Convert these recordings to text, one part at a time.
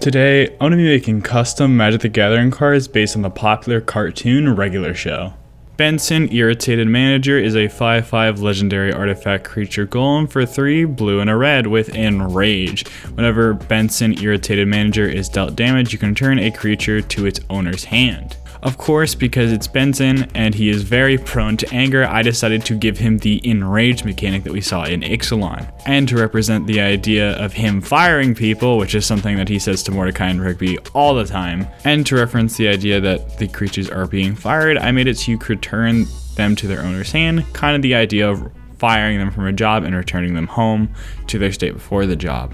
Today, I'm going to be making custom Magic the Gathering cards based on the popular cartoon Regular Show. Benson, Irritated Manager, is a 5/5 legendary artifact creature golem for 3 blue and a red with Enrage. Whenever Benson, Irritated Manager is dealt damage, you can turn a creature to its owner's hand. Of course, because it's Benson and he is very prone to anger, I decided to give him the Enrage mechanic that we saw in Eggscellent. And to represent the idea of him firing people, which is something that he says to Mordecai and Rigby all the time, and to reference the idea that the creatures are being fired, I made it so you could return them to their owner's hand, kind of the idea of firing them from a job and returning them home to their state before the job.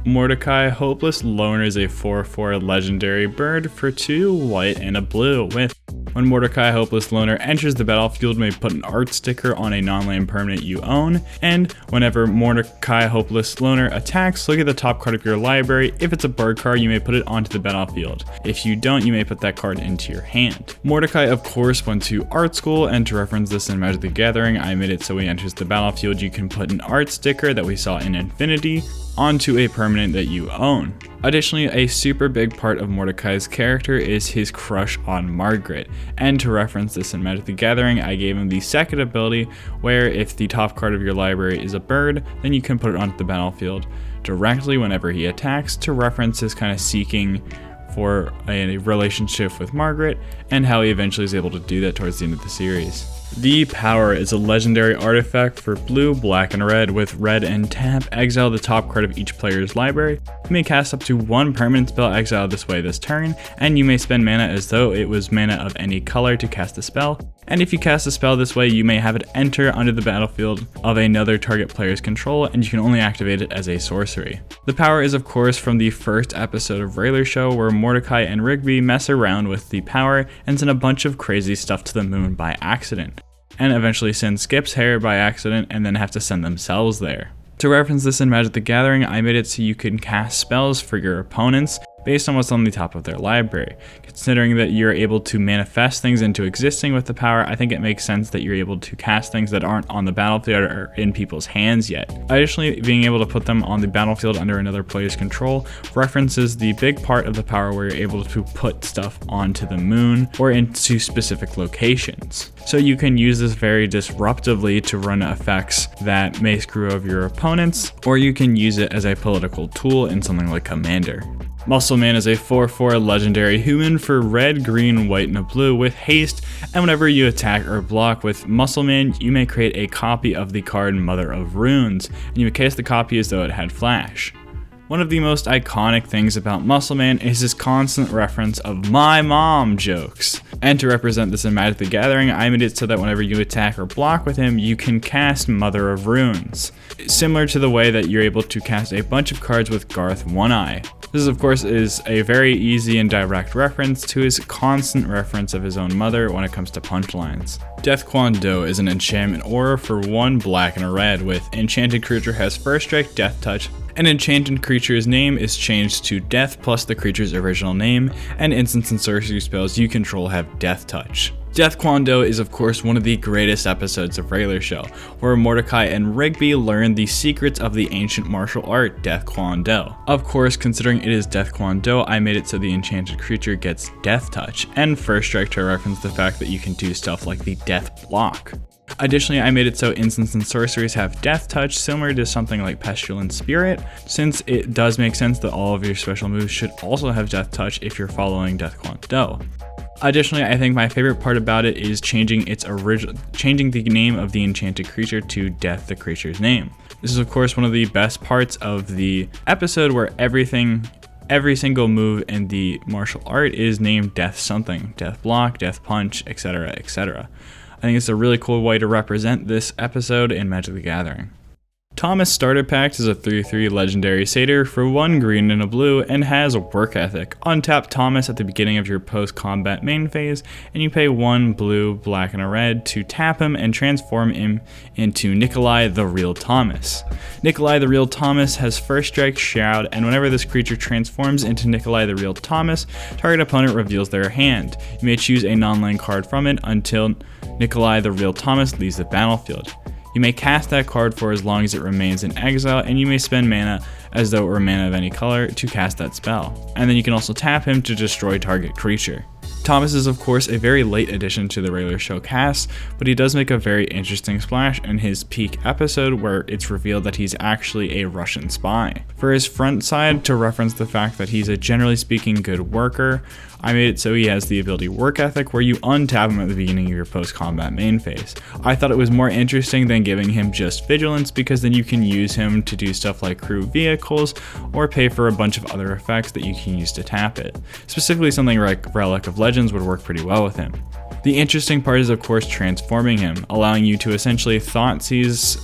Mordecai, Hopeless Loner, is a 4/4 legendary bird for 2 white and a blue with when Mordecai, Hopeless Loner enters the battlefield, you may put an art sticker on a non-land permanent you own, and whenever Mordecai, Hopeless Loner attacks, look at the top card of your library. If it's a bird card, you may put it onto the battlefield. If you don't, you may put that card into your hand. Mordecai, of course, went to art school, and to reference this in Magic the Gathering, I made it so when he enters the battlefield, you can put an art sticker that we saw in Infinity onto a permanent that you own. Additionally, a super big part of Mordecai's character is his crush on Margaret, and to reference this in Magic the Gathering, I gave him the second ability where if the top card of your library is a bird, then you can put it onto the battlefield directly whenever he attacks, to reference his kind of seeking for a relationship with Margaret and how he eventually is able to do that towards the end of the series. The Power is a legendary artifact for blue, black, and red with red and tap. Exile the top card of each player's library. You may cast up to 1 permanent spell exiled this way this turn, and you may spend mana as though it was mana of any color to cast a spell. And if you cast a spell this way, you may have it enter under the battlefield of another target player's control, and you can only activate it as a sorcery. The Power is of course from the first episode of Regular Show, where Mordecai and Rigby mess around with the Power and send a bunch of crazy stuff to the moon by accident, and eventually send Skip's hair by accident and then have to send themselves there. To reference this in Magic the Gathering, I made it so you can cast spells for your opponents based on what's on the top of their library. Considering that you're able to manifest things into existing with the Power, I think it makes sense that you're able to cast things that aren't on the battlefield or in people's hands yet. Additionally, being able to put them on the battlefield under another player's control references the big part of the Power where you're able to put stuff onto the moon or into specific locations. So you can use this very disruptively to run effects that may screw over your opponents, or you can use it as a political tool in something like Commander. Muscle Man is a 4/4 legendary human for red, green, white, and a blue with haste, and whenever you attack or block with Muscle Man, you may create a copy of the card Mother of Runes, and you may cast the copy as though it had flash. One of the most iconic things about Muscle Man is his constant reference of "my mom" jokes. And to represent this in Magic the Gathering, I made it so that whenever you attack or block with him, you can cast Mother of Runes, similar to the way that you're able to cast a bunch of cards with Garth One Eye. This of course is a very easy and direct reference to his constant reference of his own mother when it comes to punchlines. Kwan Do is an enchantment aura for 1 black and a red with enchanted creature has first strike, death touch. An enchanted creature's name is changed to death plus the creature's original name, and instants and sorcery spells you control have death touch. Kwan Do is of course one of the greatest episodes of Regular Show, where Mordecai and Rigby learn the secrets of the ancient martial art Kwan Do. Of course, considering it is Kwan Do, I made it so the enchanted creature gets death touch, and first strike to reference the fact that you can do stuff like the death block. Additionally, I made it so instants and sorceries have death touch, similar to something like Pestilent Spirit, since it does make sense that all of your special moves should also have death touch if you're following Kwan Do. Additionally, I think my favorite part about it is changing the name of the enchanted creature to Death, the creature's name. This is of course one of the best parts of the episode, where every single move in the martial art is named Death something, Death block, Death punch, etc., etc. I think it's a really cool way to represent this episode in Magic the Gathering. Thomas Starter Pack is a 3/3 legendary satyr for 1 green and a blue and has a work ethic. Untap Thomas at the beginning of your post-combat main phase, and you pay 1 blue, black, and a red to tap him and transform him into Nikolai the Real Thomas. Nikolai the Real Thomas has first strike, shroud, and whenever this creature transforms into Nikolai the Real Thomas, target opponent reveals their hand. You may choose a non-land card from it until Nikolai the Real Thomas leaves the battlefield. You may cast that card for as long as it remains in exile, and you may spend mana as though it were mana of any color to cast that spell. And then you can also tap him to destroy target creature. Thomas is of course a very late addition to the regular show cast, but he does make a very interesting splash in his peak episode where it's revealed that he's actually a Russian spy. For his front side, to reference the fact that he's a generally speaking good worker, I made it so he has the ability Work Ethic, where you untap him at the beginning of your post-combat main phase. I thought it was more interesting than giving him just Vigilance, because then you can use him to do stuff like crew vehicles or pay for a bunch of other effects that you can use to tap it. Specifically something like Relic of Legends would work pretty well with him. The interesting part is of course transforming him, allowing you to essentially thought seize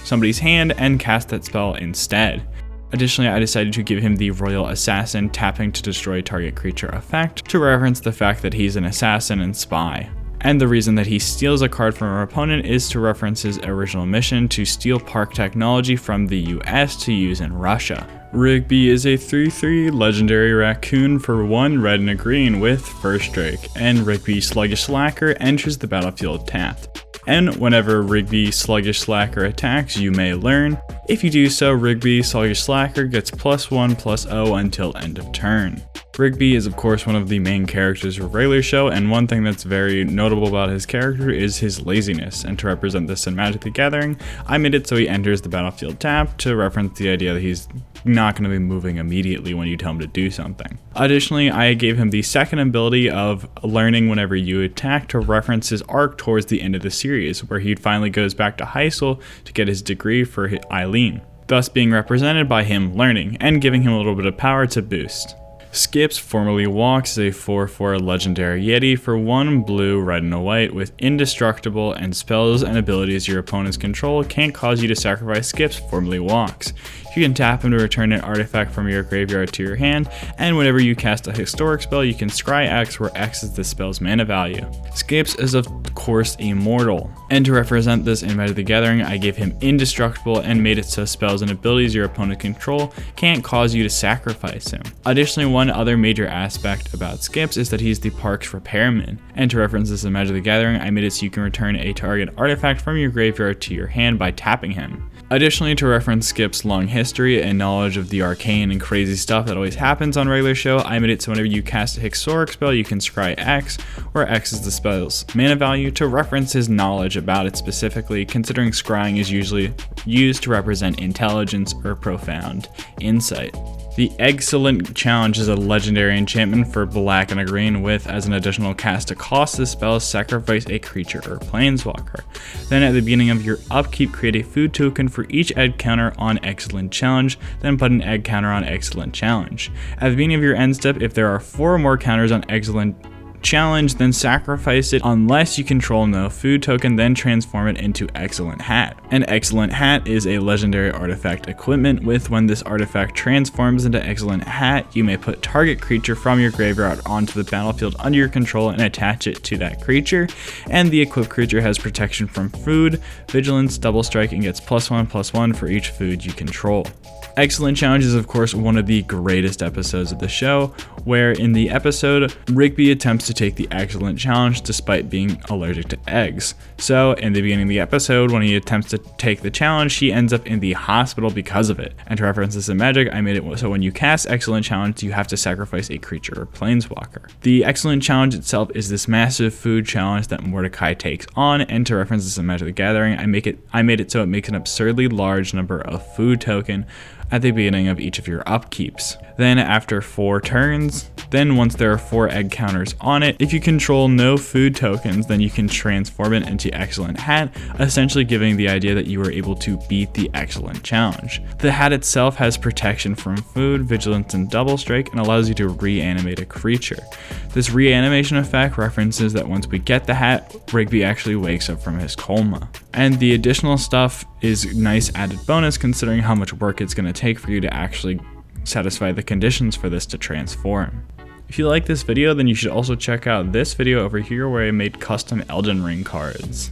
somebody's hand and cast that spell instead. Additionally, I decided to give him the Royal Assassin tapping to destroy target creature effect to reference the fact that he's an assassin and spy. And the reason that he steals a card from our opponent is to reference his original mission to steal park technology from the US to use in Russia. Rigby is a 3/3 legendary raccoon for 1 red and a green with First Strike, and Rigby Sluggish Slacker enters the battlefield tapped. And whenever Rigby Sluggish Slacker attacks, you may learn. If you do so, Rigby Sluggish Slacker gets +1/+0 until end of turn. Rigby is of course one of the main characters of regular show, and one thing that's very notable about his character is his laziness, and to represent this in Magic the Gathering, I made it so he enters the battlefield tapped to reference the idea that he's not going to be moving immediately when you tell him to do something. Additionally, I gave him the second ability of learning whenever you attack to reference his arc towards the end of the series, where he finally goes back to high school to get his degree for Eileen, thus being represented by him learning and giving him a little bit of power to boost. Skips, formerly Walks, is a 4/4 legendary Yeti for 1 blue, red, and a white with indestructible, and spells and abilities your opponents control can't cause you to sacrifice Skips, formerly Walks. You can tap him to return an artifact from your graveyard to your hand, and whenever you cast a historic spell, you can scry X, where X is the spell's mana value. Skips is of course immortal, and to represent this in Magic the Gathering, I gave him indestructible and made it so spells and abilities your opponent control can't cause you to sacrifice him. Additionally, one other major aspect about Skips is that he's the park's repairman, and to reference this in Magic the Gathering, I made it so you can return a target artifact from your graveyard to your hand by tapping him. Additionally, to reference Skip's long history and knowledge of the arcane and crazy stuff that always happens on regular show, I made it so whenever you cast a historic spell, you can scry X, where X is the spell's mana value, to reference his knowledge about it specifically, considering scrying is usually used to represent intelligence or profound insight. The Eggscellent challenge is a legendary enchantment for black and a green with, as an additional cast to cost the spell, sacrifice a creature or planeswalker. Then at the beginning of your upkeep, create a food token for each egg counter on Eggscellent challenge, then put an egg counter on Eggscellent challenge. At the beginning of your end step, if there are 4 or more counters on Eggscellent challenge, then sacrifice it unless you control no food token, then transform it into Eggscellent Hat. An Eggscellent Hat is a legendary artifact equipment with, when this artifact transforms into Eggscellent Hat, you may put target creature from your graveyard onto the battlefield under your control and attach it to that creature, and the equipped creature has protection from food, vigilance, double strike, and gets +1/+1 for each food you control. Eggscellent Challenge is of course one of the greatest episodes of the show, where in the episode, Rigby attempts to take the Eggscellent Challenge despite being allergic to eggs. So in the beginning of the episode, when he attempts to take the challenge, he ends up in the hospital because of it. And to reference this in Magic, I made it so when you cast Eggscellent Challenge, you have to sacrifice a creature or planeswalker. The Eggscellent Challenge itself is this massive food challenge that Mordecai takes on, and to reference this in Magic the Gathering, I made it so it makes an absurdly large number of food token at the beginning of each of your upkeeps. Then after 4 turns, then once there are 4 egg counters on it, if you control no food tokens, then you can transform it into Eggscellent Hat, essentially giving the idea that you were able to beat the Eggscellent Challenge. The hat itself has protection from food, vigilance, and double strike, and allows you to reanimate a creature. This reanimation effect references that once we get the hat, Rigby actually wakes up from his coma. And the additional stuff is nice added bonus considering how much work it's going to take for you to actually satisfy the conditions for this to transform. If you like this video, then you should also check out this video over here where I made custom Elden Ring cards.